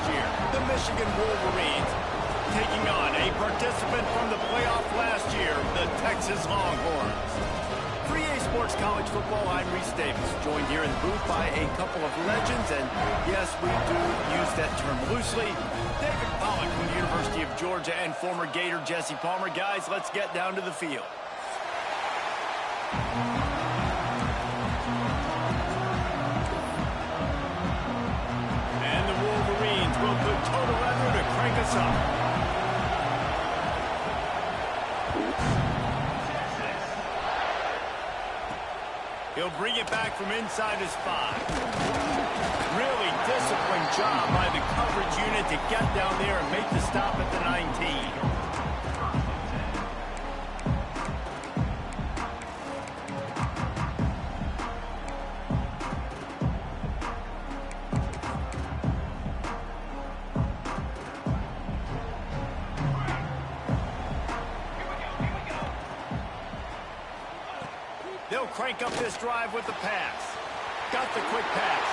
last year. The Michigan Wolverines taking on a participant from the playoff last year, the Texas Longhorns. 3A Sports College Football, I'm Reese Davis, joined here in the booth by a couple of legends, and yes, we do use that term loosely. David Pollack from the University of Georgia and former Gator Jesse Palmer. Guys, let's get down to the field. And the Wolverines will put total leather to crank us up. He'll bring it back from inside his 5. Really disciplined job by the coverage unit to get down there and make the stop at the 19. They'll crank up this drive with the pass. Got the quick pass.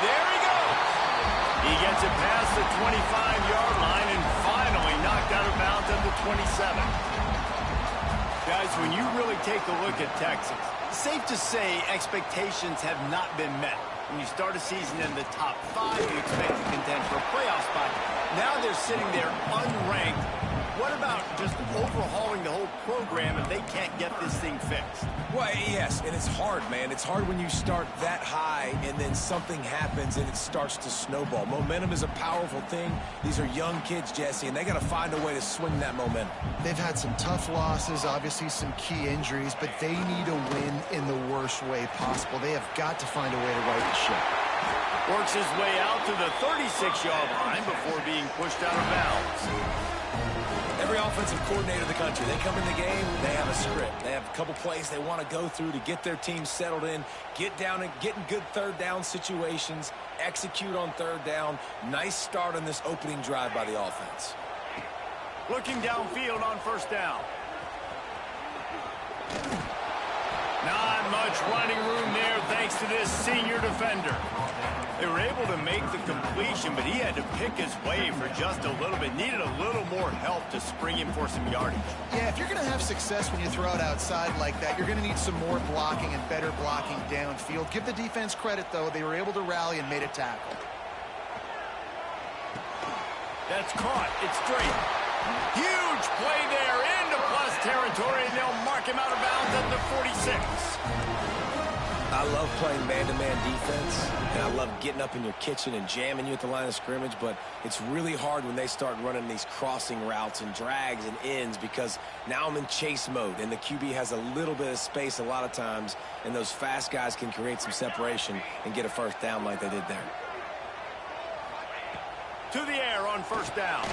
There he goes. He gets it past the 25-yard line and finally knocked out of bounds at the 27. Guys, when you really take a look at Texas, safe to say expectations have not been met. When you start a season in the top 5, you expect to contend for a playoff spot. Now they're sitting there unranked. What about just overhauling the whole program if they can't get this thing fixed? Well, yes, and it's hard, man. It's hard when you start that high and then something happens and it starts to snowball. Momentum is a powerful thing. These are young kids, Jesse, and they got to find a way to swing that momentum. They've had some tough losses, obviously some key injuries, but they need a win in the worst way possible. They have got to find a way to right the ship. Works his way out to the 36-yard line before being pushed out of bounds. Every offensive coordinator in the country, they come in the game, they have a script. They have a couple plays they want to go through to get their team settled in, get down and get in good third down situations, execute on third down. Nice start on this opening drive by the offense. Looking downfield on first down. Not much running room there thanks to this senior defender. They were able to make the completion, but he had to pick his way for just a little bit. Needed a little more help to spring him for some yardage. Yeah, if you're going to have success when you throw it outside like that, you're going to need some more blocking and better blocking downfield. Give the defense credit, though. They were able to rally and made a tackle. That's caught. It's straight. Huge play there into plus territory, and they'll mark him out of bounds at the 46. I love playing man-to-man defense, and I love getting up in your kitchen and jamming you at the line of scrimmage, but it's really hard when they start running these crossing routes and drags and ends because now I'm in chase mode, and the QB has a little bit of space a lot of times, and those fast guys can create some separation and get a first down like they did there. To the air on first down.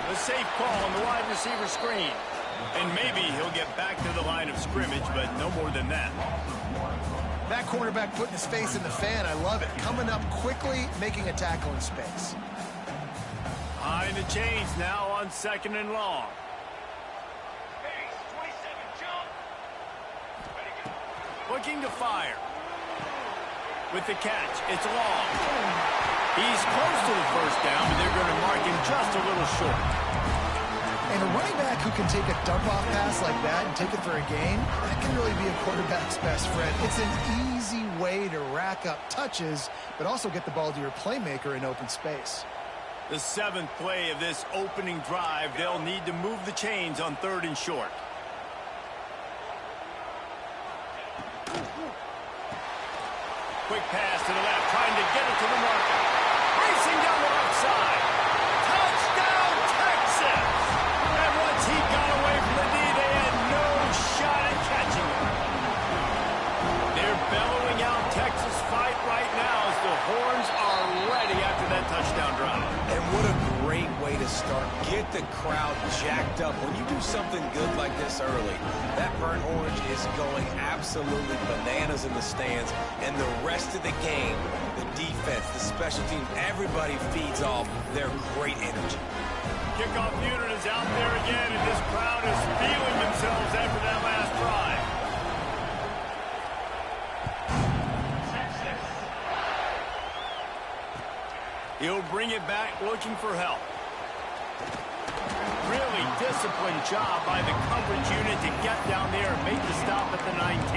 A safe call on the wide receiver screen. And maybe he'll get back to the line of scrimmage, but no more than that. That quarterback putting his face in the fan, I love it. Coming up quickly, making a tackle in space. Behind the chains now on second and long. Looking to fire. With the catch, it's long. He's close to the first down, but they're going to mark him just a little short. And a running back who can take a dump-off pass like that and take it for a gain, that can really be a quarterback's best friend. It's an easy way to rack up touches, but also get the ball to your playmaker in open space. The 7th play of this opening drive, they'll need to move the chains on third and short. Quick pass to the left, trying to get it to the marker. Racing down the left side. Touchdown, Texas! And once he got away from the D, they had no shot at catching him. They're bellowing out Texas fight right now as the horns are ready after that touchdown drive. And what a great way to start. Get the crowd jacked up. When you do something good like this early, that burnt orange is going absolutely bananas in the stands. And the rest of the game, the defense, the special team, everybody feeds off their great energy. Kickoff unit is out there again, and this crowd is feeling themselves after that last drive. He'll bring it back looking for help. Really disciplined job by the coverage unit to get down there and make the stop at the 19.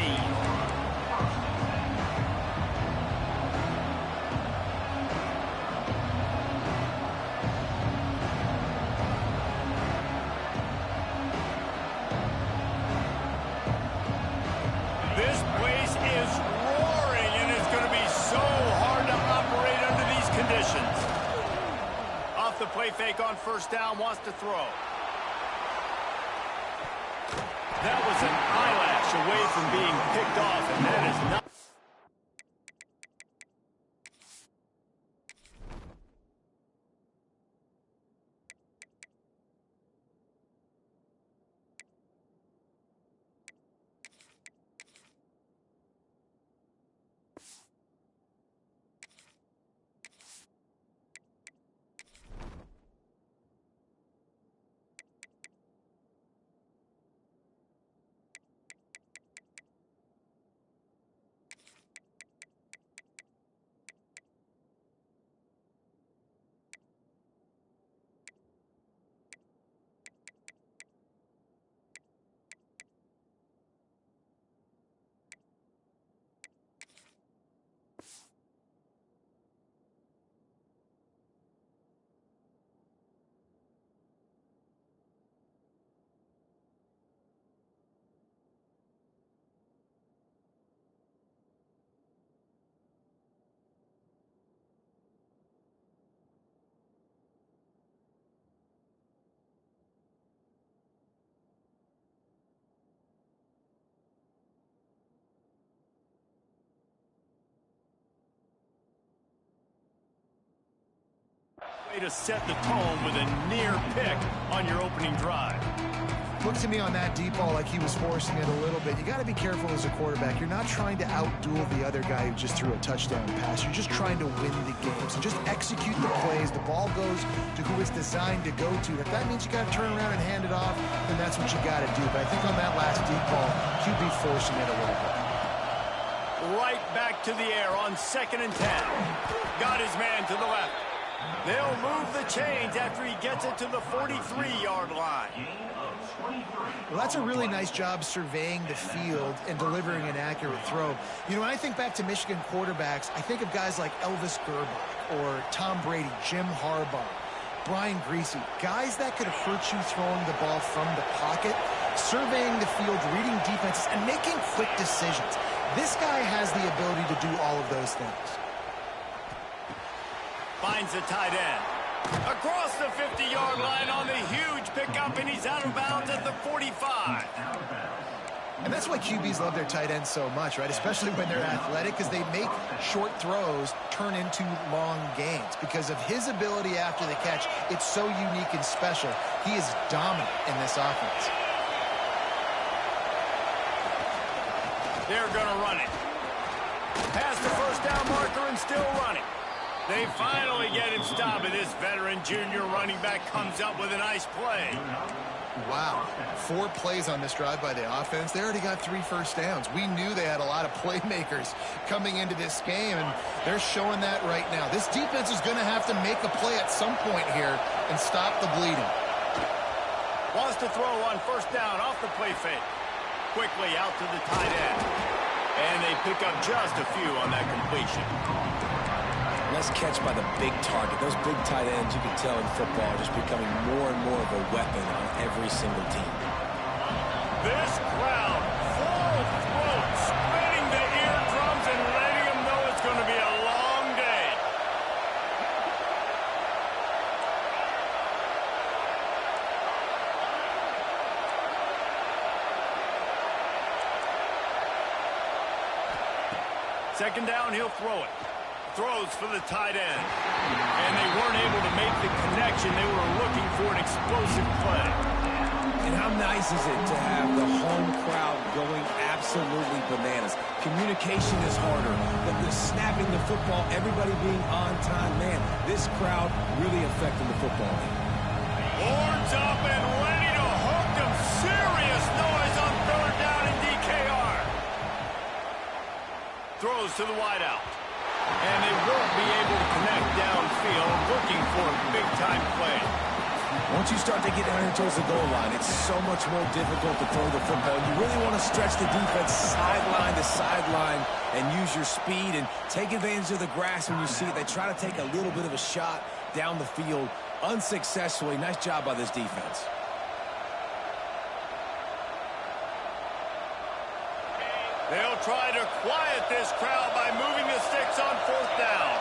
This place is roaring, and it's going to be so hard to operate under these conditions. Off the play fake on first down, wants to throw. That was an eyelash away from being picked off, and that is not... Way to set the tone with a near pick on your opening drive. Looked to me on that deep ball like he was forcing it a little bit. You got to be careful as a quarterback. You're not trying to outduel the other guy who just threw a touchdown pass. You're just trying to win the game. So just execute the plays. The ball goes to who it's designed to go to. If that means you got to turn around and hand it off, then that's what you got to do. But I think on that last deep ball, QB forcing it a little bit. Right back to the air on 2nd and 10. Got his man to the left. They'll move the chains after he gets it to the 43-yard line. Well, that's a really nice job surveying the field and delivering an accurate throw. You know, when I think back to Michigan quarterbacks, I think of guys like Elvis Gerbach or Tom Brady, Jim Harbaugh, Brian Greasy, guys that could hurt you throwing the ball from the pocket, surveying the field, reading defenses, and making quick decisions. This guy has the ability to do all of those things. Finds the tight end. Across the 50-yard line on the huge pickup, and he's out of bounds at the 45. And that's why QBs love their tight ends so much, right? Especially when they're athletic, because they make short throws turn into long gains. Because of his ability after the catch, it's so unique and special. He is dominant in this offense. They're going to run it. Past the first down marker and still running. They finally get him stopped, and this veteran junior running back comes up with a nice play. Wow. 4 plays on this drive by the offense. They already got 3 first downs. We knew they had a lot of playmakers coming into this game, and they're showing that right now. This defense is going to have to make a play at some point here and stop the bleeding. Wants to throw on first down off the play fake. Quickly out to the tight end. And they pick up just a few on that completion. Nice catch by the big target. Those big tight ends, you can tell in football, are just becoming more and more of a weapon on every single team. This crowd, full throat, spreading the eardrums and letting them know it's going to be a long day. Second down, he'll throw it. Throws for the tight end. And they weren't able to make the connection. They were looking for an explosive play. And how nice is it to have the home crowd going absolutely bananas? Communication is harder, but the snapping the football, everybody being on time, man, this crowd really affecting the football game. Horns up and ready to hook them. Serious noise on 3rd down and DKR. Throws to the wideout. And they won't be able to connect downfield Once you start to get down here towards the goal line, it's so much more difficult to throw the football. You really want to stretch the defense sideline to sideline and use your speed and take advantage of the grass when you see it. They try to take a little bit of a shot down the field unsuccessfully. Nice job by this defense. They'll try to quiet this crowd by moving the sticks on 4th down.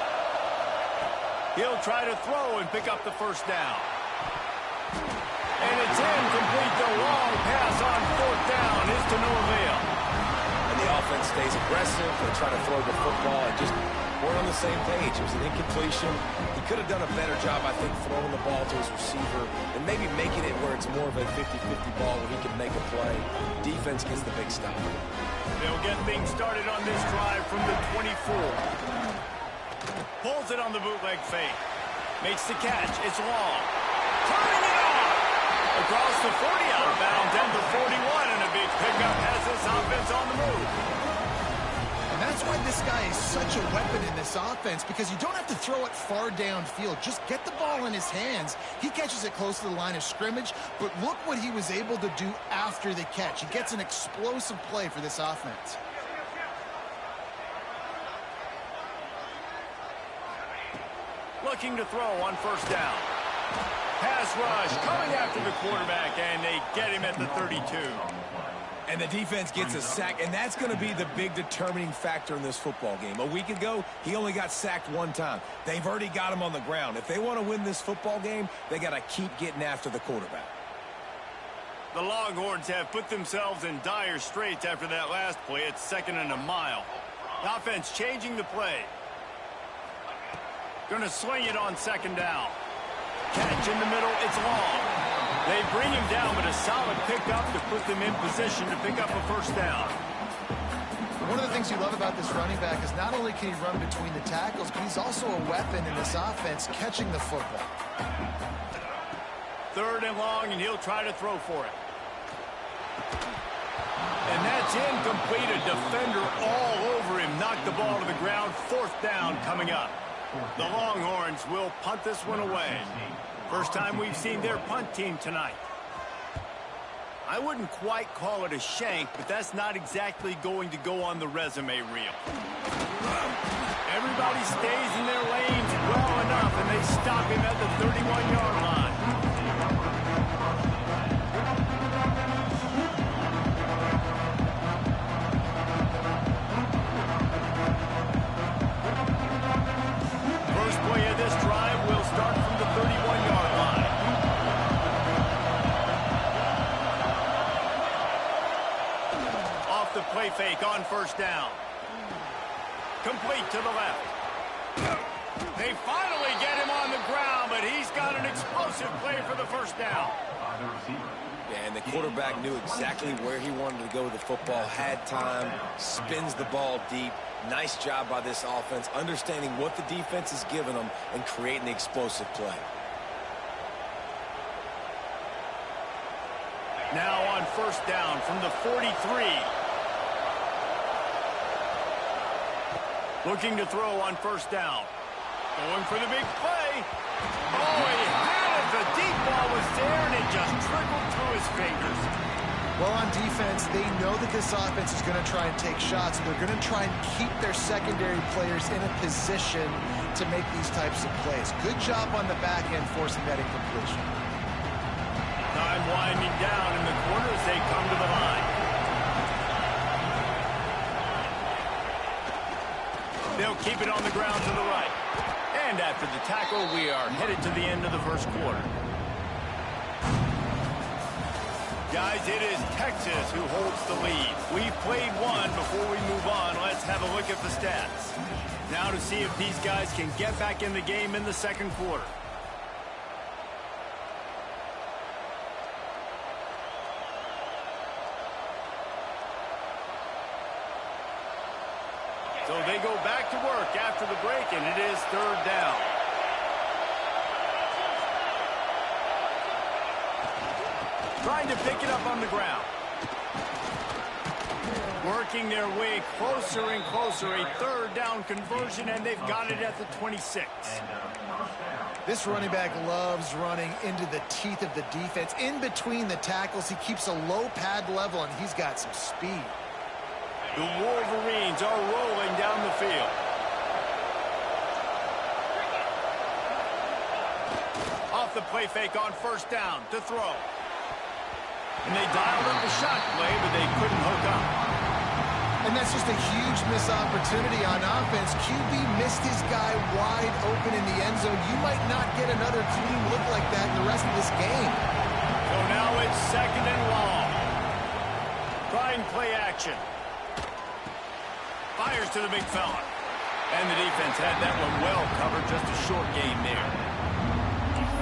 He'll try to throw and pick up the 1st down. And it's incomplete. The long pass on 4th down is to no avail. And the offense stays aggressive. They try to throw the football and just weren't on the same page. It was an incompletion. He could have done a better job, I think, throwing the ball to his receiver and maybe making it where it's more of a 50-50 ball where he can make a play. Defense gets the big stop. They'll get things started on this drive from the 24. Pulls it on the bootleg fake. Makes the catch. It's long. Turning it on. Across the 40 out of bounds and the 41. And a big pickup has this offense on the move. And that's why this guy is such a weapon in this offense, because you don't have to throw it far downfield. Just get the ball in his hands. He catches it close to the line of scrimmage, but look what he was able to do after the catch. He gets an explosive play for this offense. Looking to throw on 1st down. Pass rush coming after the quarterback, and they get him at the 32. And the defense gets a sack, and that's going to be the big determining factor in this football game. A week ago, he only got sacked 1 time. They've already got him on the ground. If they want to win this football game, they got to keep getting after the quarterback. The Longhorns have put themselves in dire straits after that last play. It's 2nd and a mile. The offense changing the play. Going to swing it on 2nd down. Catch in the middle. It's long. They bring him down, but a solid pickup to put them in position to pick up a 1st down. One of the things you love about this running back is not only can he run between the tackles, but he's also a weapon in this offense catching the football. 3rd and long, and he'll try to throw for it. And that's incomplete. A defender all over him. Knocked the ball to the ground. 4th down coming up. The Longhorns will punt this one away. First time we've seen their punt team tonight. I wouldn't quite call it a shank, but that's not exactly going to go on the resume reel. Everybody stays in their lanes well enough, and they stop him at the 31-yard line. First play of this drive will start from the 31-yard line. Off the play fake on 1st down. Complete to the left. They finally get him on the ground, but he's got an explosive play for the 1st down. Yeah, and the quarterback knew exactly where he wanted to go with the football, had time, spins the ball deep. Nice job by this offense, understanding what the defense is giving them and creating the explosive play. Now on 1st down from the 43. Looking to throw on 1st down. Going for the big play. Oh, he had it. The deep ball was there, and it just trickled through his fingers. Well, on defense, they know that this offense is going to try and take shots. They're going to try and keep their secondary players in a position to make these types of plays. Good job on the back end forcing that incompletion. Time winding down in the corner as they come to the line. They'll keep it on the ground to the right. And after the tackle, we are headed to the end of the 1st quarter. Guys, it is Texas who holds the lead. We've played one. Before we move on, let's have a look at the stats. Now to see if these guys can get back in the game in the 2nd quarter. So they go back to work after the break, and it is 3rd down. Trying to pick it up on the ground. Working their way closer and closer. A 3rd down conversion, and they've got it at the 26. This running back loves running into the teeth of the defense. In between the tackles, he keeps a low pad level, and he's got some speed. The Wolverines are rolling down the field. Off the play fake on first down to throw. And they dialed up the shot play, but they couldn't hook up. And that's just a huge missed opportunity on offense. QB missed his guy wide open in the end zone. You might not get another clean look like that in the rest of this game. So now it's second and long. Trying play action. Fires to the big fella. And the defense had that one well covered. Just a short gain there.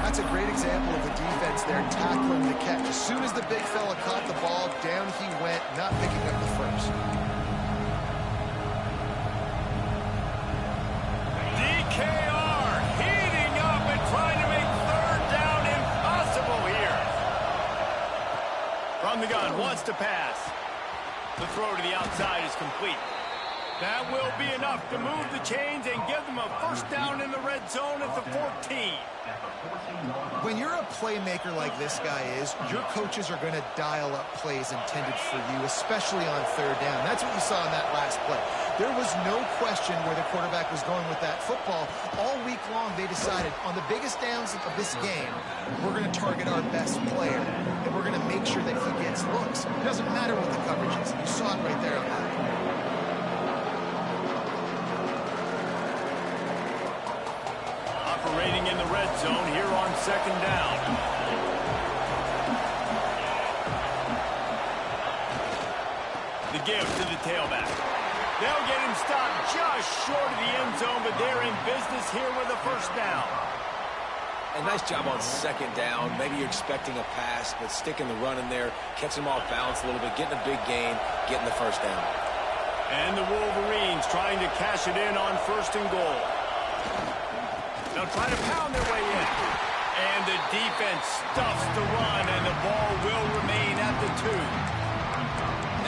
That's a great example of the defense there tackling the catch. As soon as the big fella caught the ball, down he went, not picking up the first. DKR heating up and trying to make third down impossible here. From the gun, wants to pass. The throw to the outside is complete. That will be enough to move the chains and give them a first down in the red zone at the 14. When you're a playmaker like this guy is, your coaches are going to dial up plays intended for you, especially on third down. That's what you saw in that last play. There was no question where the quarterback was going with that football. All week long, they decided on the biggest downs of this game, we're going to target our best player, and we're going to make sure that he gets looks. It doesn't matter what the coverage is. You saw it right there on that play. Operating in the red zone here on second down. The give to the tailback. They'll get him stopped just short of the end zone, but they're in business here with a first down. A nice job on second down. Maybe you're expecting a pass, but sticking the run in there, catching them off balance a little bit, getting a big gain, getting the first down. And the Wolverines trying to cash it in on first and goal. They'll try to pound their way in. And the defense stuffs the run, and the ball will remain at the 2.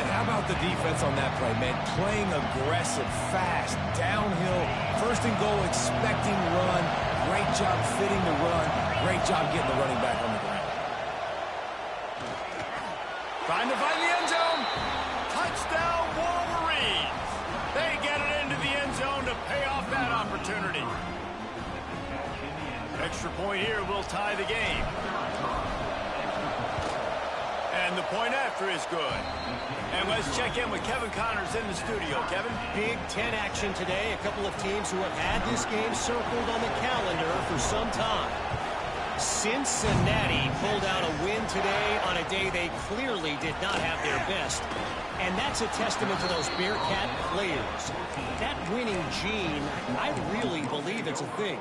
And how about the defense on that play, man? Playing aggressive, fast, downhill, first and goal, expecting run. Great job fitting the run. Great job getting the running back on the ground. Trying to find the end zone. Touchdown, Wolverines. They get it into the end zone to pay off that opportunity. Extra point here will tie the game. And the point after is good. And let's check in with Kevin Connors in the studio. Kevin? Big Ten action today. A couple of teams who have had this game circled on the calendar for some time. Cincinnati pulled out a win today on a day they clearly did not have their best. And that's a testament to those Bearcat players. That winning gene, I really believe it's a thing.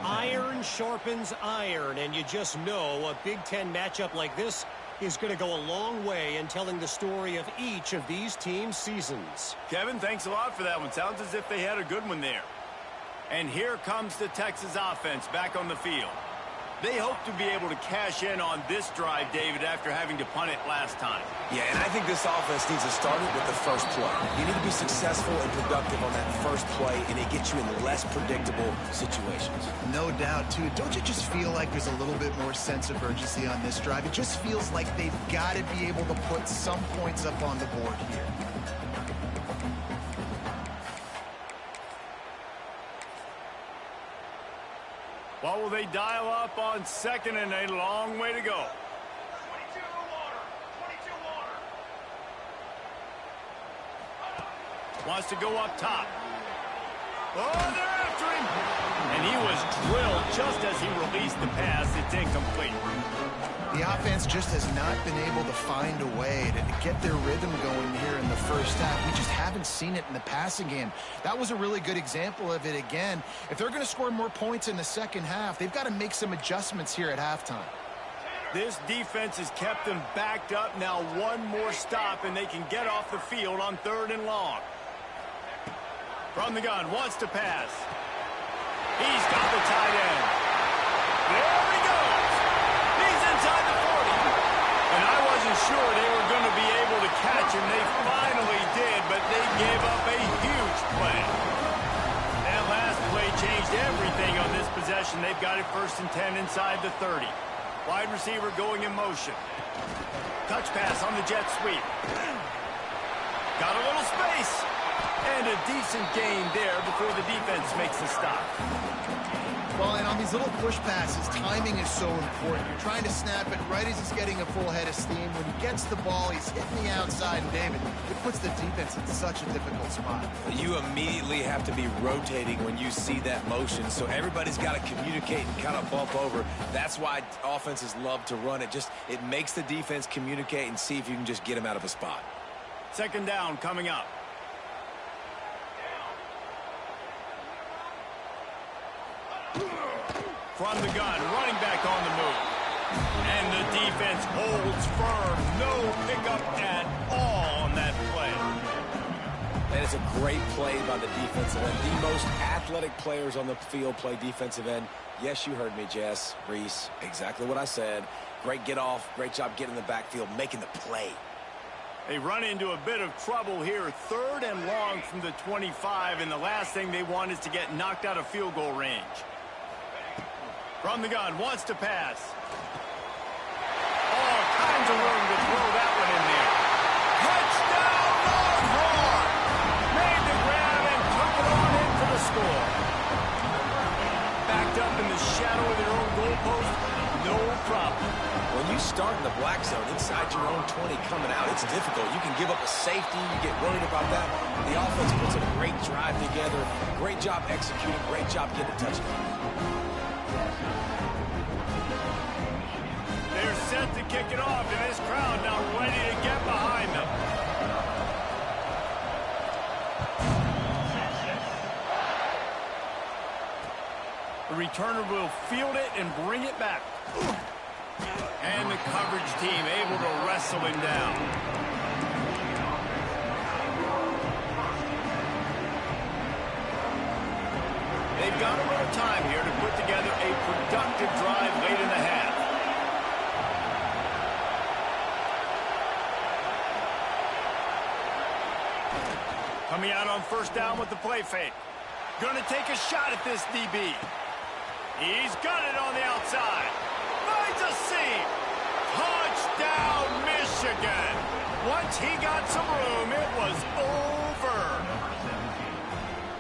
Iron sharpens iron, and you just know a Big Ten matchup like this is going to go a long way in telling the story of each of these teams' seasons. Kevin, thanks a lot for that one. Sounds as if they had a good one there. And here comes the Texas offense back on the field. They hope to be able to cash in on this drive, David, after having to punt it last time. Yeah, and I think this offense needs to start it with the first play. You need to be successful and productive on that first play, and it gets you in less predictable situations. No doubt, too. Don't you just feel like there's a little bit more sense of urgency on this drive? It just feels like they've got to be able to put some points up on the board here. What will they dial up on second and a long way to go? 22 water. Wants to go up top. Oh, they're after him. And he was drilled just as he released the pass. It's incomplete. The offense just has not been able to find a way to get their rhythm going here in the first half. We just haven't seen it in the passing game. That was a really good example of it again. If they're going to score more points in the second half, they've got to make some adjustments here at halftime. This defense has kept them backed up. Now one more stop, and they can get off the field on third and long. From the gun, wants to pass. He's got the tight end. There he goes. He's inside the 40. And I wasn't sure they were going to be able to catch him. They finally did, but they gave up a huge play. That last play changed everything on this possession. They got it 1st and 10 inside the 30. Wide receiver going in motion. Touch pass on the jet sweep. Got a little space. And a decent gain there before the defense makes the stop. Well, and on these little push passes, timing is so important. You're trying to snap it right as he's getting a full head of steam. When he gets the ball, he's hitting the outside, and David, it puts the defense in such a difficult spot. You immediately have to be rotating when you see that motion, so everybody's got to communicate and kind of bump over. That's why offenses love to run it. It makes the defense communicate and see if you can just get him out of a spot. 2nd down coming up. From the gun, running back on the move. And the defense holds firm. No pickup at all on that play. And it's a great play by the defensive end. The most athletic players on the field play defensive end. Yes, you heard me, Jess, Reese. Exactly what I said. Great get off. Great job getting in the backfield, making the play. They run into a bit of trouble here. 3rd and long from the 25. And the last thing they want is to get knocked out of field goal range. From the gun, wants to pass. All kinds of room to throw that one in there. Touchdown, Longhorn! Made the grab and took it on in for the score. Backed up in the shadow of their own goalpost, no problem. When you start in the black zone inside your own 20 coming out, it's difficult. You can give up a safety. You get worried about that. The offense puts a great drive together. Great job executing. Great job getting a touchdown. They're set to kick it off, and this crowd now ready to get behind them. The returner will field it and bring it back. And the coverage team able to wrestle him down. They've got a little time here to put together a productive drive late in the half. Coming out on 1st down with the play fake. Going to take a shot at this DB. He's got it on the outside. Finds a seam. Touchdown, Michigan. Once he got some room, it was over.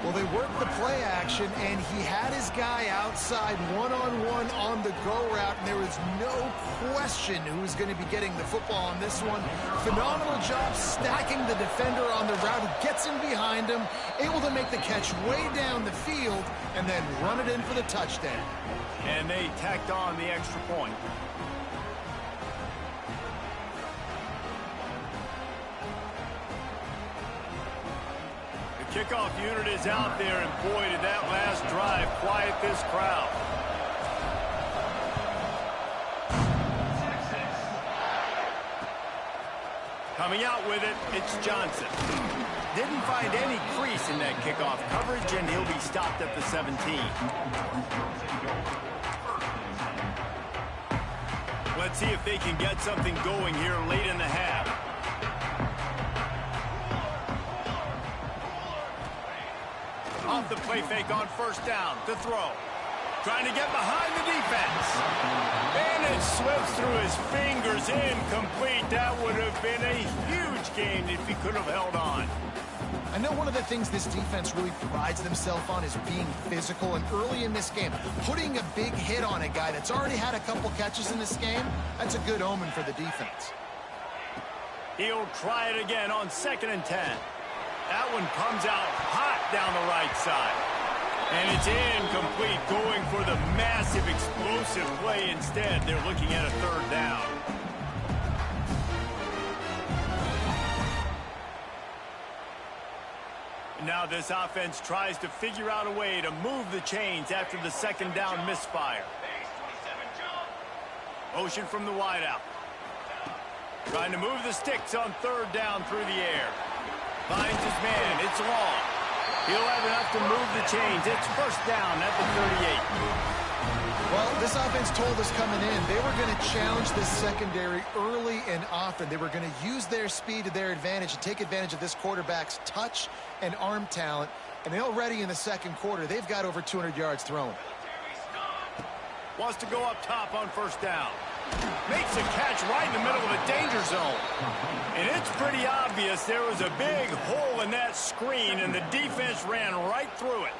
Well, they worked the play action, and he had his guy outside one-on-one on the go route, and there was no question who was going to be getting the football on this one. Phenomenal job stacking the defender on the route, who gets in behind him, able to make the catch way down the field, and then run it in for the touchdown. And they tacked on the extra point. Kickoff unit is out there, and boy, did that last drive quiet this crowd. Coming out with it, it's Johnson. Didn't find any crease in that kickoff coverage, and he'll be stopped at the 17. Let's see if they can get something going here late in the half. Off the play fake on 1st down to throw. Trying to get behind the defense. And it slips through his fingers, incomplete. That would have been a huge gain if he could have held on. I know one of the things this defense really prides themselves on is being physical, and early in this game, putting a big hit on a guy that's already had a couple catches in this game, that's a good omen for the defense. He'll try it again on 2nd and 10. That one comes out hot down the right side. And it's incomplete, going for the massive explosive play instead. They're looking at a 3rd down. Now this offense tries to figure out a way to move the chains after the 2nd down misfire. Motion from the wideout. Trying to move the sticks on 3rd down through the air. Finds his man. It's long. He'll have enough to move the chains. It's 1st down at the 38. Well, this offense told us coming in they were going to challenge this secondary early and often. They were going to use their speed to their advantage and take advantage of this quarterback's touch and arm talent. And already in the 2nd quarter, they've got over 200 yards thrown. Wants to go up top on first down. Makes a catch right in the middle of a danger zone. And it's pretty obvious there was a big hole in that screen, and the defense ran right through it.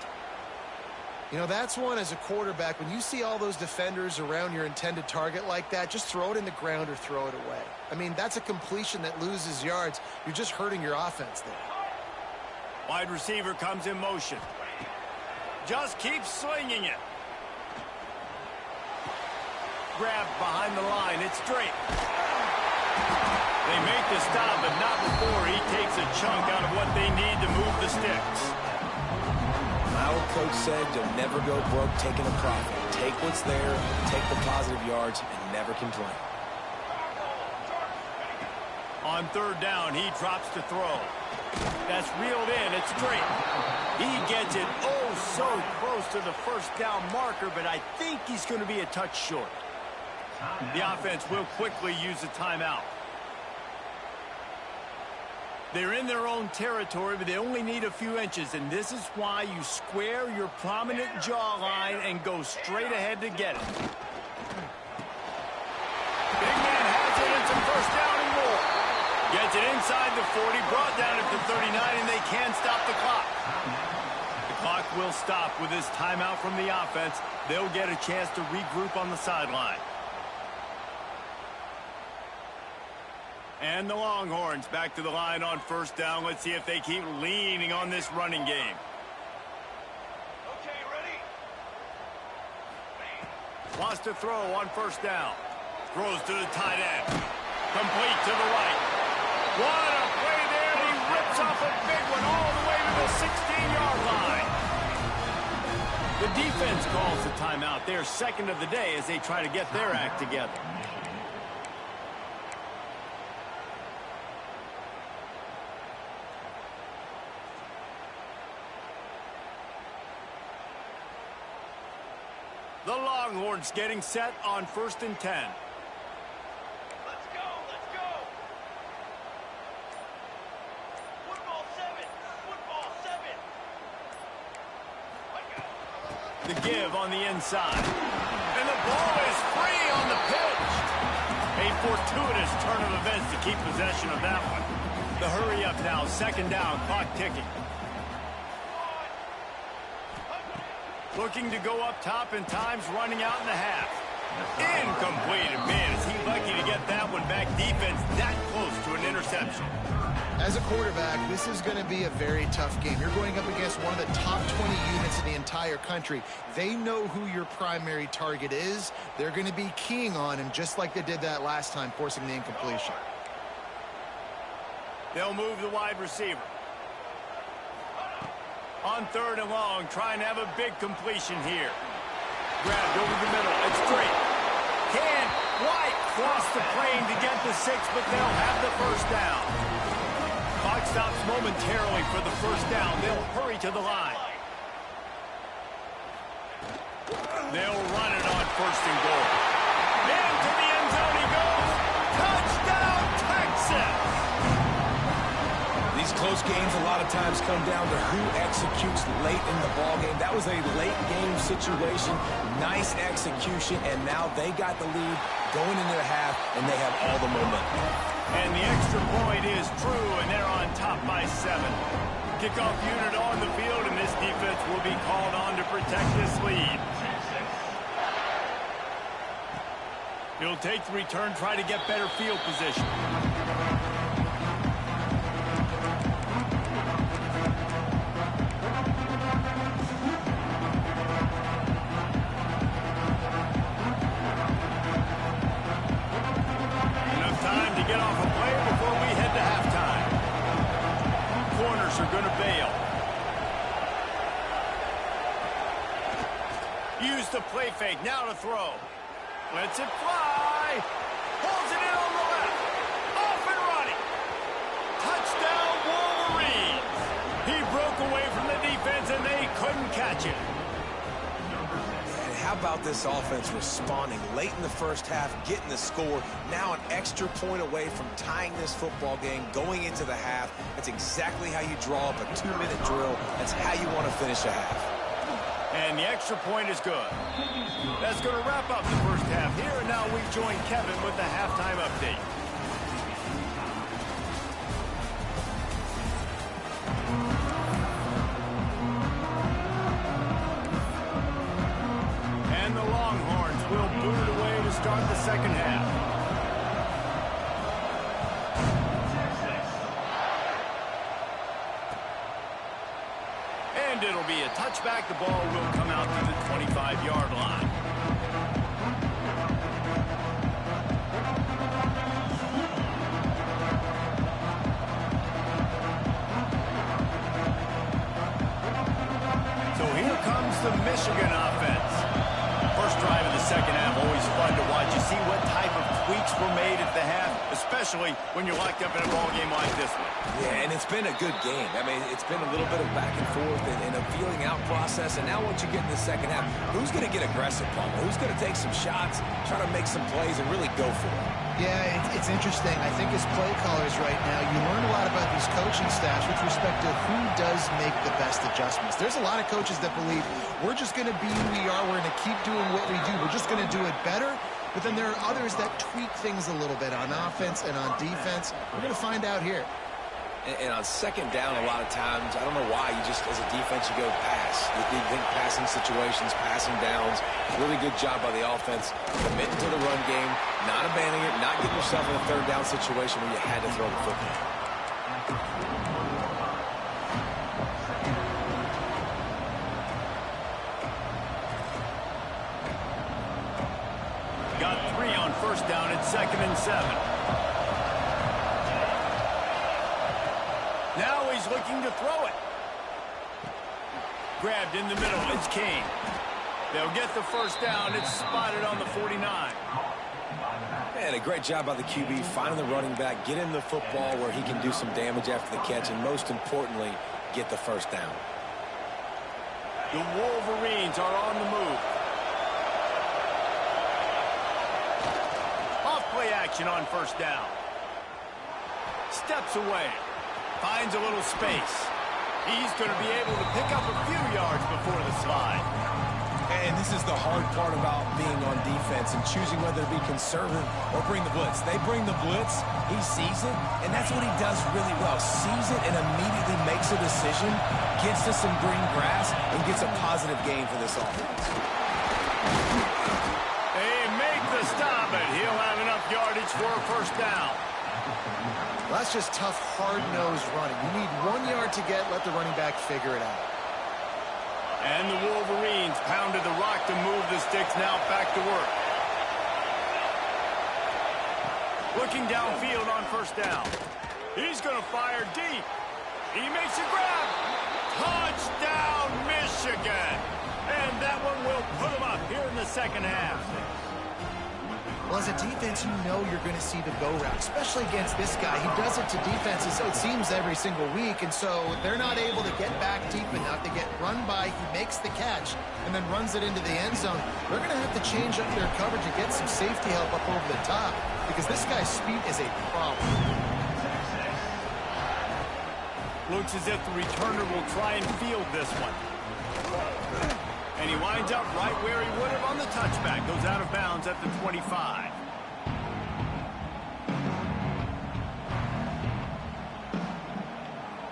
You know, that's one as a quarterback. When you see all those defenders around your intended target like that, just throw it in the ground or throw it away. I mean, that's a completion that loses yards. You're just hurting your offense there. Wide receiver comes in motion. Just keeps slinging it. Grabbed behind the line. It's straight. They make the stop, but not before he takes a chunk out of what they need to move the sticks. My old coach said you'll never go broke taking a profit. Take what's there, take the positive yards, and never complain. On third down, he drops to throw. That's reeled in. It's straight. He gets it so close to the first down marker, but I think he's going to be a touch short. The offense will quickly use a timeout. They're in their own territory, but they only need a few inches, and this is why you square your prominent jawline and go straight ahead to get it. Big man has it, and some first down and more. Gets it inside the 40, brought down at the 39, and they can't stop the clock. The clock will stop with this timeout from the offense. They'll get a chance to regroup on the sideline. And the Longhorns back to the line on first down. Let's see if they keep leaning on this running game. Okay, ready? Wants to throw on first down. Throws to the tight end. Complete to the right. What a play there. He rips off a big one all the way to the 16-yard line. The defense calls the timeout. Their second of the day as they try to get their act together. The Longhorns getting set on 1st and 10. Let's go, let's go. Football 7, football 7. The give on the inside. And the ball is free on the pitch. A fortuitous turn of events to keep possession of that one. The hurry up now, second down, clock ticking. Looking to go up top, and time's running out in the half. Incomplete. Man, is he lucky to get that one back. Defense that close to an interception. As a quarterback, this is going to be a very tough game. You're going up against one of the top 20 units in the entire country. They know who your primary target is. They're going to be keying on him just like they did that last time, forcing the incompletion. They'll move the wide receiver. On third and long, trying to have a big completion here. Grabbed over the middle. It's straight. Can't quite cross the plane to get the 6, but they'll have the first down. Clock stops momentarily for the first down. They'll hurry to the line. They'll run it on 1st and goal. Into the end zone he goes. Touchdown, Texas! These close games a lot of times come down to who executes late in the ballgame. That was a late game situation. Nice execution, and now they got the lead going into the half, and they have all the momentum. And the extra point is true, and they're on top by 7. Kickoff unit on the field, and this defense will be called on to protect this lead. He'll take the return, try to get better field position. Get off a play before we head to halftime. Corners are going to bail. Use the play fake. Now to throw. Lets it fly. Pulls it in on the left. Off and running. Touchdown, Wolverines. He broke away from the defense, and they couldn't catch it. How about this offense responding late in the first half, getting the score, now an extra point away from tying this football game, going into the half. That's exactly how you draw up a 2-minute drill. That's how you want to finish a half. And the extra point is good. That's going to wrap up the first half here, and now we join Kevin with the halftime update. And the Longhorns will boot it away to start the second half. And it'll be a touchback. The ball will come out to the 25-yard line. So here comes the Michigan offense. First drive of the second half, always fun to watch. You see what type of tweaks were made at the half, especially when you're locked up in a ball game like this one. Yeah, and it's been a good game. I mean, it's been a little bit of back and forth and a feeling out process. And now once you get in the second half, who's going to get aggressive, Paul? Who's going to take some shots, try to make some plays, and really go for it? Yeah, it's interesting. I think as play callers right now, you learn a lot about these coaching staffs with respect to who does make the best adjustments. There's a lot of coaches that believe we're just going to be who we are. We're going to keep doing what we do. We're just going to do it better. But then there are others that tweak things a little bit on offense and on defense. We're going to find out here. And on second down, a lot of times, I don't know why, you just, as a defense, you go pass. You think passing situations, passing downs. Really good job by the offense. Committing to the run game, not abandoning it, not getting yourself in a third down situation where you had to throw the football. Got 3 on first down at 2nd and 7. Now he's looking to throw it. Grabbed in the middle. It's King. They'll get the first down. It's spotted on the 49. And a great job by the QB finding the running back, get him the football where he can do some damage after the catch, and most importantly, get the first down. The Wolverines are on the move. Off play action on first down. Steps away. Finds a little space. He's going to be able to pick up a few yards before the slide. And this is the hard part about being on defense and choosing whether to be conservative or bring the blitz. They bring the blitz, he sees it, and that's what he does really well. Sees it and immediately makes a decision, gets to some green grass, and gets a positive gain for this offense. They make the stop, but he'll have enough yardage for a first down. Well, that's just tough, hard-nosed running. You need 1 yard to get, let the running back figure it out. And the Wolverines pounded the rock to move the sticks, now back to work. Looking downfield on first down. He's going to fire deep. He makes a grab. Touchdown, Michigan. And that one will put him up here in the second half. Well, as a defense, you know you're going to see the go route, especially against this guy. He does it to defenses, it seems, every single week, and so they're not able to get back deep enough. They get run by, he makes the catch, and then runs it into the end zone. They're going to have to change up their coverage and get some safety help up over the top, because this guy's speed is a problem. Looks as if the returner will try and field this one. And he winds up right where he would have on the touchback. Goes out of bounds at the 25.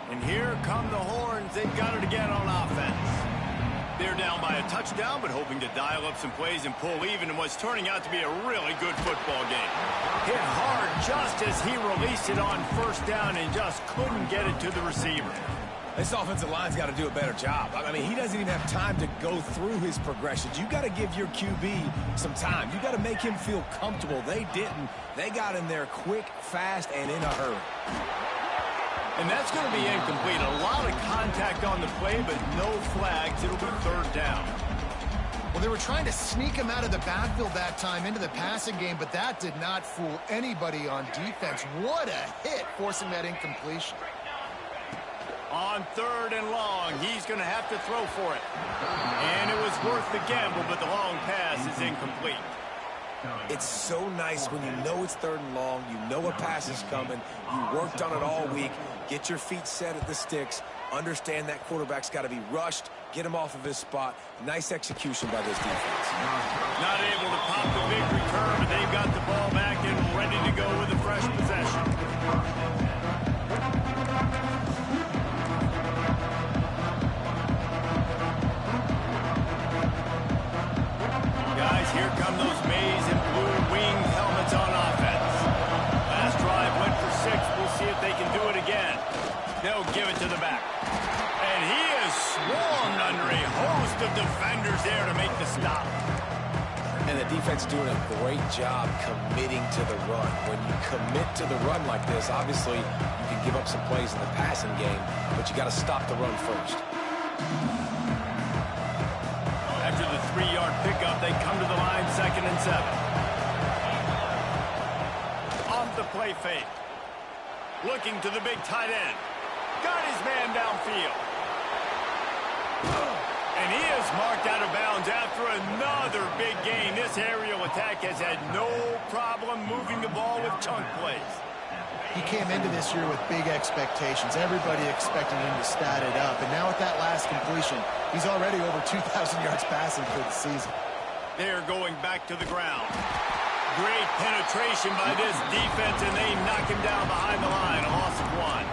And here come the Horns. They've got it again on offense. They're down by a touchdown, but hoping to dial up some plays and pull even in what's turning out to be a really good football game. Hit hard just as he released it on first down and just couldn't get it to the receiver. This offensive line's got to do a better job. I mean, he doesn't even have time to go through his progressions. You got to give your QB some time. You got to make him feel comfortable. They didn't. They got in there quick, fast, and in a hurry. And that's going to be incomplete. A lot of contact on the play, but no flags. It'll be third down. Well, they were trying to sneak him out of the backfield that time into the passing game, but that did not fool anybody on defense. What a hit, forcing that incompletion. On third and long, he's going to have to throw for it. And it was worth the gamble, but the long pass is incomplete. It's so nice when you know it's 3rd and long, you know a pass is coming, you worked on it all week, get your feet set at the sticks, understand that quarterback's got to be rushed, get him off of his spot. Nice execution by this defense. Not able to pop the big return, but they've got the ball back and ready to go with a fresh possession. Guys, here come those maize and blue winged helmets on offense. Last drive went for 6. We'll see if they can do it again. They'll give it to the back. And he is swarmed under a host of defenders there to make the stop. And the defense doing a great job committing to the run. When you commit to the run like this, obviously you can give up some plays in the passing game, but you got to stop the run first. After the 3-yard pickup, they come to the line 2nd and 7. Off the play fake. Looking to the big tight end. Got his man downfield. And he is marked out of bounds after another big gain. This aerial attack has had no problem moving the ball with chunk plays. He came into this year with big expectations. Everybody expecting him to stat it up. And now with that last completion, he's already over 2,000 yards passing for the season. They're going back to the ground. Great penetration by this defense, and they knock him down behind the line. A loss of 1.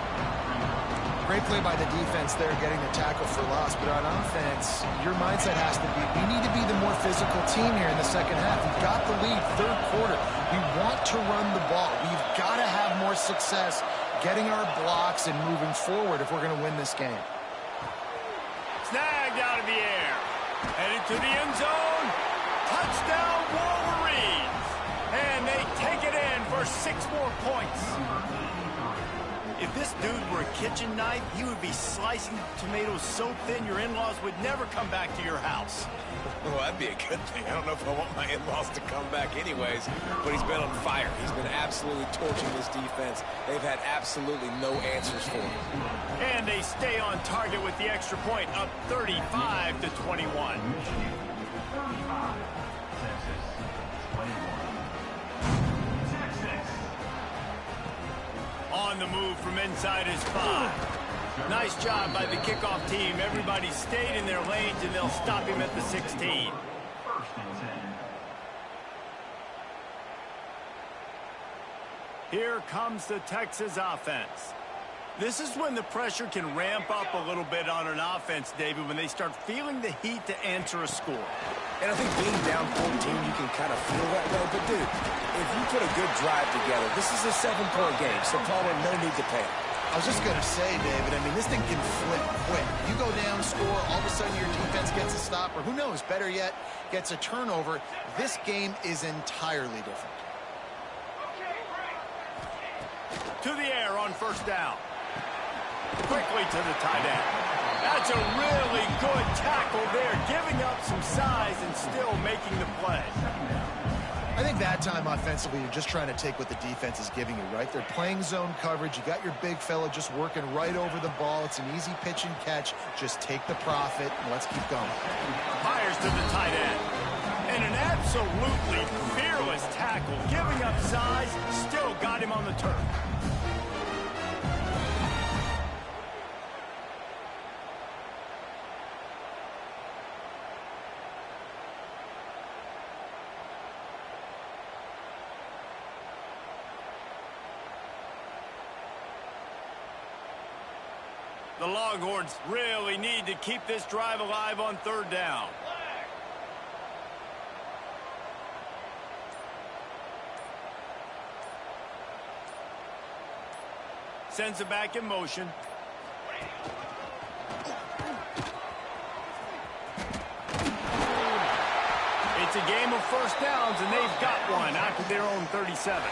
Great play by the defense there, getting the tackle for loss. But on offense, your mindset has to be, we need to be the more physical team here in the second half. We've got the lead, 3rd quarter. We want to run the ball. We've got to have more success getting our blocks and moving forward if we're going to win this game. Snagged out of the air. Headed to the end zone. Touchdown, Wolverines. And they take it in for 6 more points. If this dude were a kitchen knife, he would be slicing tomatoes so thin your in-laws would never come back to your house. Well, that'd be a good thing. I don't know if I want my in-laws to come back anyways, but he's been on fire. He's been absolutely torching this defense. They've had absolutely no answers for him. And they stay on target with the extra point, up 35-21. On the move from inside his 5. Nice job by the kickoff team. Everybody stayed in their lanes, and they'll stop him at the 16. Here comes the Texas offense. This is when the pressure can ramp up a little bit on an offense, David, when they start feeling the heat to answer a score. And I think being down 14, you can kind of feel that way. But, dude, if you put a good drive together, this is a 7-point game, so Palmer, no need to panic. I was just going to say, David, I mean, this thing can flip quick. You go down, score, all of a sudden your defense gets a stop, or who knows, better yet, gets a turnover. This game is entirely different. To the air on 1st down. Quickly to the tight end. That's a really good tackle there, giving up some size and still making the play. I think that time offensively, you're just trying to take what the defense is giving you, right? They're playing zone coverage. You got your big fella just working right over the ball. It's an easy pitch and catch. Just take the profit, and let's keep going. Fires to the tight end. And an absolutely fearless tackle, giving up size, still got him on the turf. The Longhorns really need to keep this drive alive on 3rd down. Sends it back in motion. It's a game of 1st downs, and they've got one after their own 37.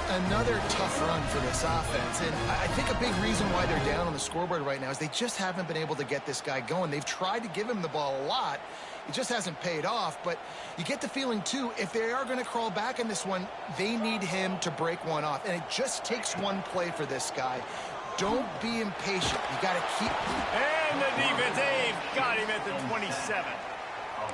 Another tough run for this offense, and I think a big reason why they're down on the scoreboard right now is they just haven't been able to get this guy going. They've tried to give him the ball a lot. It just hasn't paid off, but you get the feeling, too, if they are going to crawl back in this one, they need him to break one off, and it just takes one play for this guy. Don't be impatient. You got to keep... And the defense, they've got him at the 27.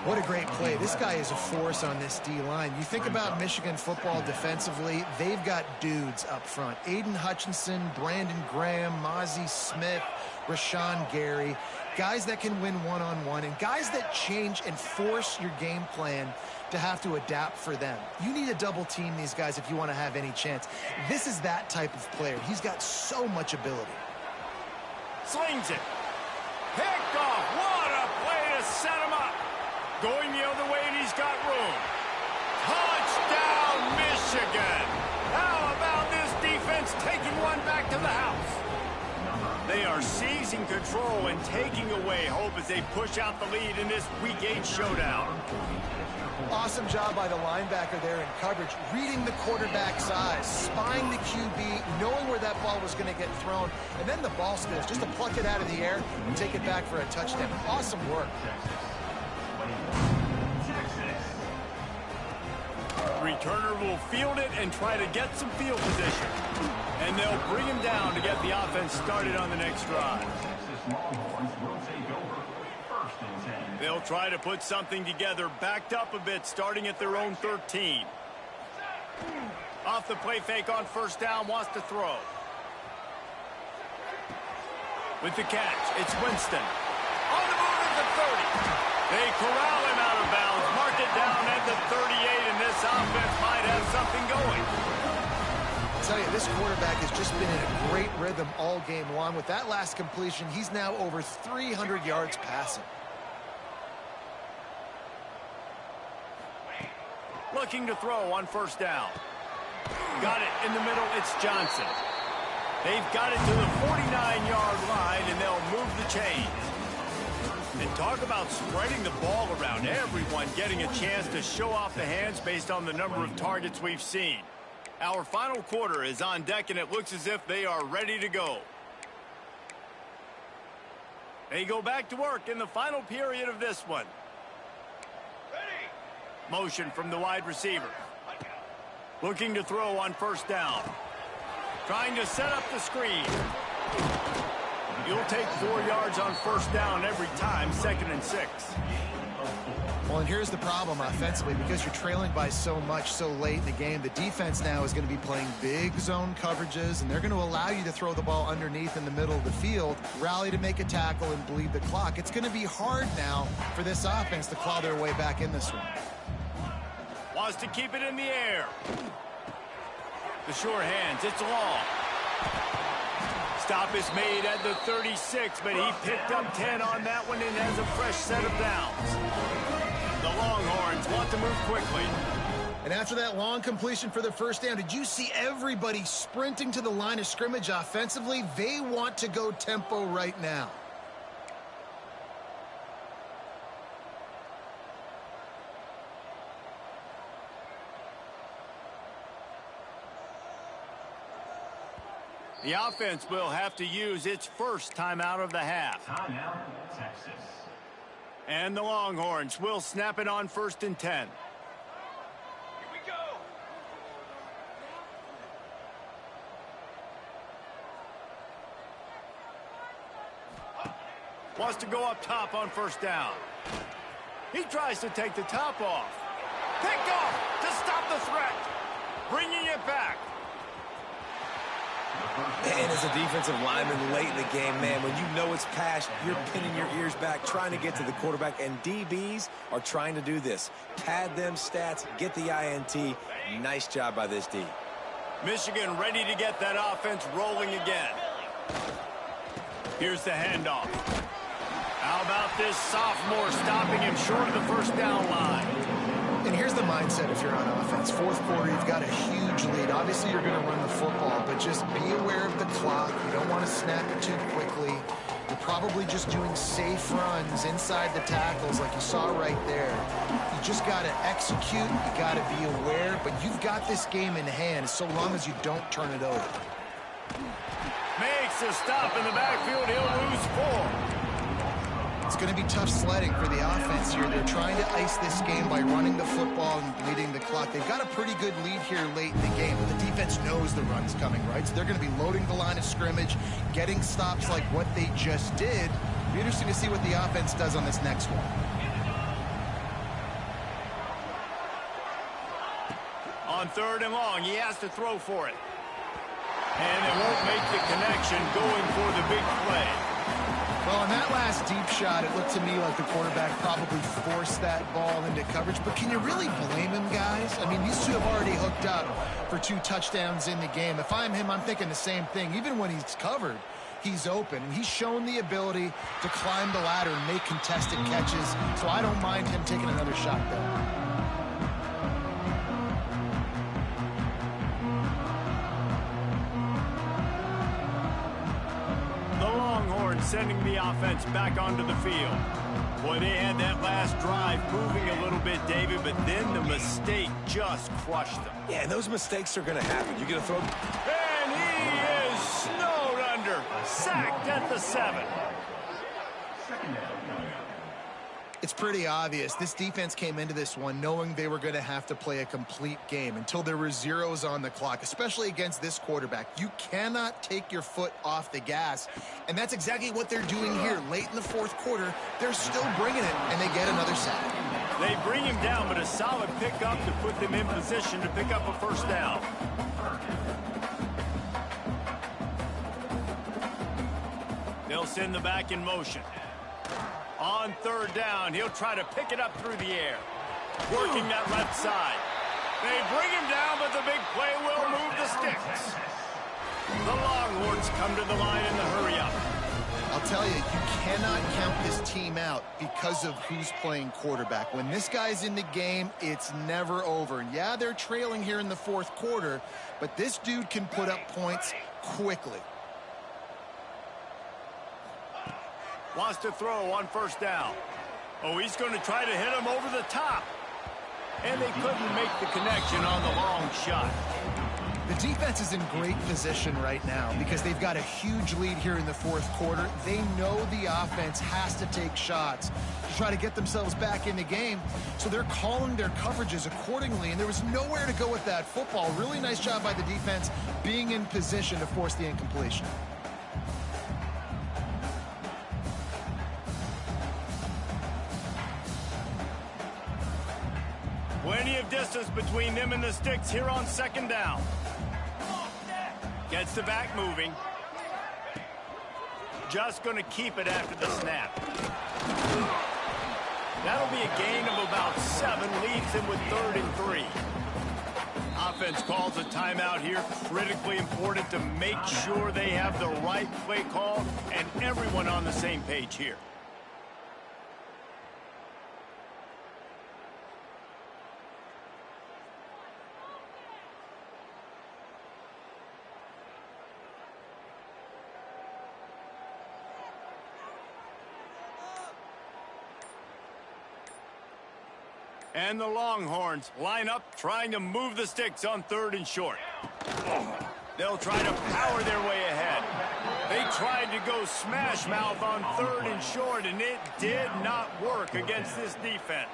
What a great play. This guy is a force on this D-line. You think about Michigan football defensively, they've got dudes up front. Aiden Hutchinson, Brandon Graham, Mozzie Smith, Rashawn Gary. Guys that can win one-on-one and guys that change and force your game plan to have to adapt for them. You need to double team these guys if you want to have any chance. This is that type of player. He's got so much ability. Slings it. Picked off. What a play to set him up. Going the other way, and he's got room. Touchdown, Michigan. How about this defense taking one back to the house? They are seizing control and taking away hope as they push out the lead in this Week 8 showdown. Awesome job by the linebacker there in coverage, reading the quarterback's eyes, spying the QB, knowing where that ball was going to get thrown, and then the ball skills, just to pluck it out of the air and take it back for a touchdown. Awesome work. Returner will field it and try to get some field position. And they'll bring him down to get the offense started on the next drive. They'll try to put something together, backed up a bit, starting at their own 13. Off the play fake on first down, wants to throw. With the catch, it's Winston. On the move at the 30. They corral him out of bounds, mark it down at the 38, and this offense might have something going. I'll tell you, this quarterback has just been in a great rhythm all game long. With that last completion, he's now over 300 yards passing. Looking to throw on first down. Got it in the middle, it's Johnson. They've got it to the 49-yard line, and they'll move the chains. And talk about spreading the ball around, everyone getting a chance to show off the hands based on the number of targets we've seen. Our final quarter is on deck, and it looks as if they are ready to go. They go back to work in the final period of this one. Motion from the wide receiver. Looking to throw on first down. Trying to set up the screen. You'll take 4 yards on first down every time, 2nd and 6. Well, and here's the problem offensively, because you're trailing by so much so late in the game, the defense now is going to be playing big zone coverages, and they're going to allow you to throw the ball underneath in the middle of the field, rally to make a tackle, and bleed the clock. It's going to be hard now for this offense to claw their way back in this one. Wants to keep it in the air. The sure hands, it's long. Stop is made at the 36, but he picked up 10 on that one and has a fresh set of downs. The Longhorns want to move quickly. And after that long completion for the first down, did you see everybody sprinting to the line of scrimmage offensively? They want to go tempo right now. The offense will have to use its first timeout of the half. Timeout, Texas. And the Longhorns will snap it on 1st and 10. Here we go. Wants to go up top on first down. He tries to take the top off. Picked off to stop the threat. Bringing it back. And as a defensive lineman late in the game, man, when you know it's passed, you're pinning your ears back, trying to get to the quarterback, and DBs are trying to do this. Pad them stats, get the INT. Nice job by this D. Michigan ready to get that offense rolling again. Here's the handoff. How about this sophomore stopping him short of the first down line? And here's the mindset if you're on offense. Fourth quarter, you've got a huge lead. Obviously, you're going to run the football, but just be aware of the clock. You don't want to snap it too quickly. You're probably just doing safe runs inside the tackles like you saw right there. You just got to execute. You got to be aware, but you've got this game in hand so long as you don't turn it over. Makes a stop in the backfield. He'll lose 4. It's going to be tough sledding for the offense here. They're trying to ice this game by running the football and bleeding the clock. They've got a pretty good lead here late in the game, but the defense knows the run's coming, right? So they're going to be loading the line of scrimmage, getting stops like what they just did. It'll be interesting to see what the offense does on this next one. On 3rd and long, he has to throw for it. And it won't make the connection going for the big play. Well, on that last deep shot, it looked to me like the quarterback probably forced that ball into coverage. But can you really blame him, guys? I mean, these two have already hooked up for 2 touchdowns in the game. If I'm him, I'm thinking the same thing. Even when he's covered, he's open. And he's shown the ability to climb the ladder and make contested catches. So I don't mind him taking another shot there. Sending the offense back onto the field. Boy, they had that last drive moving a little bit, David, but then the mistake just crushed them. Yeah, and those mistakes are going to happen. You're going to throw... And he is snowed under. Sacked at the 7. It's pretty obvious. This defense came into this one knowing they were going to have to play a complete game until there were zeros on the clock, especially against this quarterback. You cannot take your foot off the gas, and that's exactly what they're doing here. Late in the 4th quarter, they're still bringing it, and they get another sack. They bring him down, but a solid pickup to put them in position to pick up a 1st down. They'll send the back in motion. On 3rd down, he'll try to pick it up through the air. Working that left side. They bring him down, but the big play will move the sticks. The Longhorns come to the line in the hurry-up. I'll tell you, you cannot count this team out because of who's playing quarterback. When this guy's in the game, it's never over. And yeah, they're trailing here in the 4th quarter, but this dude can put up points quickly. Wants to throw on 1st down. Oh, he's going to try to hit him over the top. And they couldn't make the connection on the long shot. The defense is in great position right now because they've got a huge lead here in the 4th quarter. They know the offense has to take shots to try to get themselves back in the game. So they're calling their coverages accordingly, and there was nowhere to go with that football. Really nice job by the defense being in position to force the incompletion. Plenty of distance between them and the sticks here on 2nd down. Gets the back moving. Just going to keep it after the snap. That'll be a gain of about 7, leaves him with 3rd and 3. Offense calls a timeout here. Critically important to make sure they have the right play call and everyone on the same page here. And the Longhorns line up, trying to move the sticks on 3rd and short. They'll try to power their way ahead. They tried to go smash mouth on 3rd and short, and it did not work against this defense.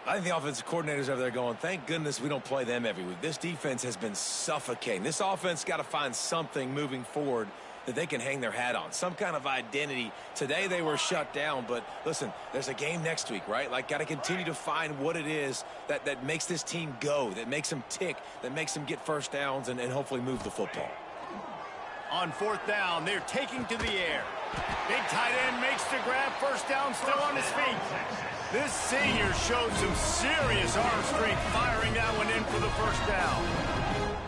I think the offensive coordinators over there going, thank goodness we don't play them every week. This defense has been suffocating. This offense got to find something moving forward that they can hang their hat on, some kind of identity. Today they were shut down, but listen, there's a game next week, right? Like, got to continue to find what it is that makes this team go, that makes them tick, that makes them get 1st downs and hopefully move the football. On 4th down, they're taking to the air. Big tight end makes the grab, 1st down, still on his feet. This senior showed some serious arm strength, firing that one in for the 1st down.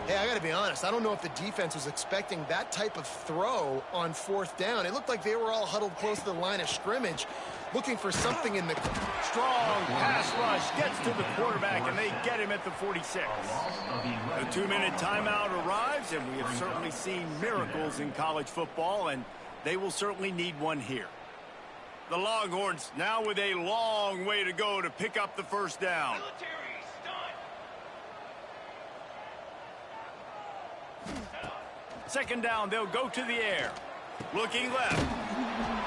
Hey, I got to be honest. I don't know if the defense was expecting that type of throw on 4th down. It looked like they were all huddled close to the line of scrimmage, looking for something in the... Strong pass rush gets to the quarterback, and they get him at the 46. A 2-minute timeout arrives, and we have certainly seen miracles in college football, and they will certainly need one here. The Longhorns now with a long way to go to pick up the 1st down. 2nd down, they'll go to the air. Looking left.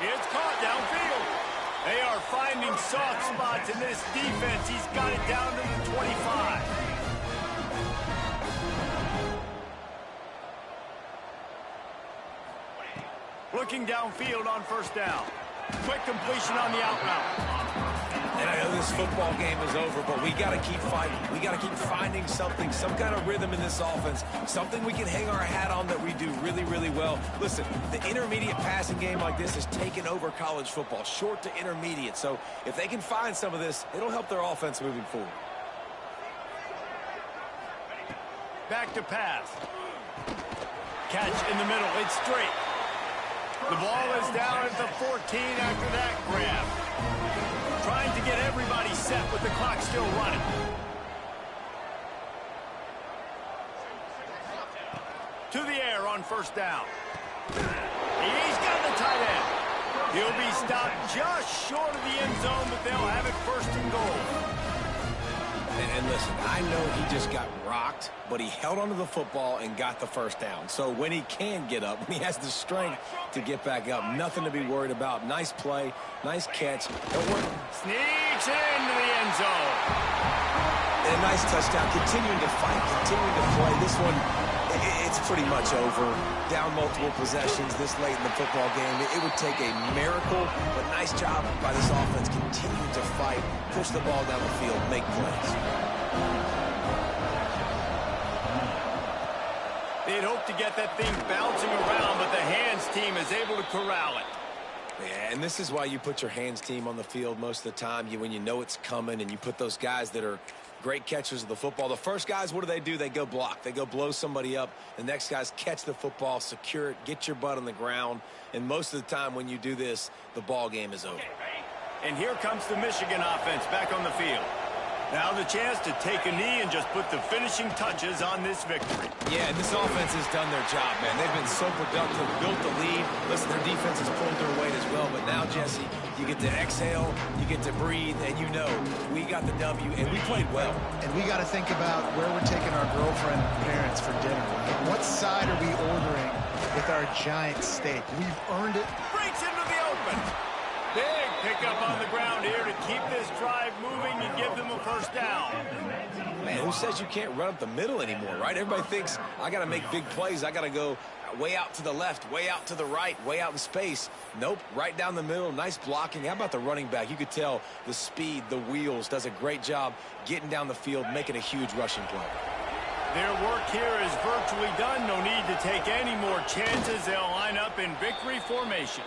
It's caught downfield. They are finding soft spots in this defense. He's got it down to the 25. Looking downfield on 1st down. Quick completion on the out route. And I know this football game is over, but we got to keep fighting. We got to keep finding something, some kind of rhythm in this offense, something we can hang our hat on that we do really, really well. Listen, the intermediate passing game like this has taken over college football, short to intermediate. So if they can find some of this, it'll help their offense moving forward. Back to pass. Catch in the middle. It's straight. The ball is down at the 14 after that grab. Trying to get everybody set with the clock still running. To the air on first down. He's got the tight end. He'll be stopped just short of the end zone, but they'll have it first and goal. And listen, I know he just got rocked, but he held onto the football and got the first down. So when he can get up, when he has the strength to get back up, nothing to be worried about. Nice play, nice catch. Sneaks into the end zone. And a nice touchdown. Continuing to fight, continuing to play. This one, it's pretty much over. Down multiple possessions this late in the football game. It would take a miracle, but nice job by this offense continuing to fight, push the ball down the field, make plays. They'd hope to get that thing bouncing around, but the hands team is able to corral it. Yeah, and this is why you put your hands team on the field most of the time. When you know it's coming, and you put those guys that are great catchers of the football. The first guys, what do? They go block. They go blow somebody up. The next guys catch the football, secure it, get your butt on the ground. And most of the time when you do this, the ball game is over. And here comes the Michigan offense back on the field. Now the chance to take a knee and just put the finishing touches on this victory. Yeah, and this offense has done their job, man. They've been so productive, built the lead. Listen, their defense has pulled their weight as well. But now, Jesse, you get to exhale, you get to breathe, and you know we got the W, and we played well. And we got to think about where we're taking our girlfriend and parents for dinner. Right? What side are we ordering with our giant steak? We've earned it. Breaks into the open. Big pickup on the ground here to keep this drive moving and give them a first down. Man, who says you can't run up the middle anymore, right? Everybody thinks I got to make big plays. I got to go way out to the left, way out to the right, way out in space. Nope, right down the middle. Nice blocking. How about the running back? You could tell the speed, the wheels, does a great job getting down the field, making a huge rushing play. Their work here is virtually done. No need to take any more chances. They'll line up in victory formation.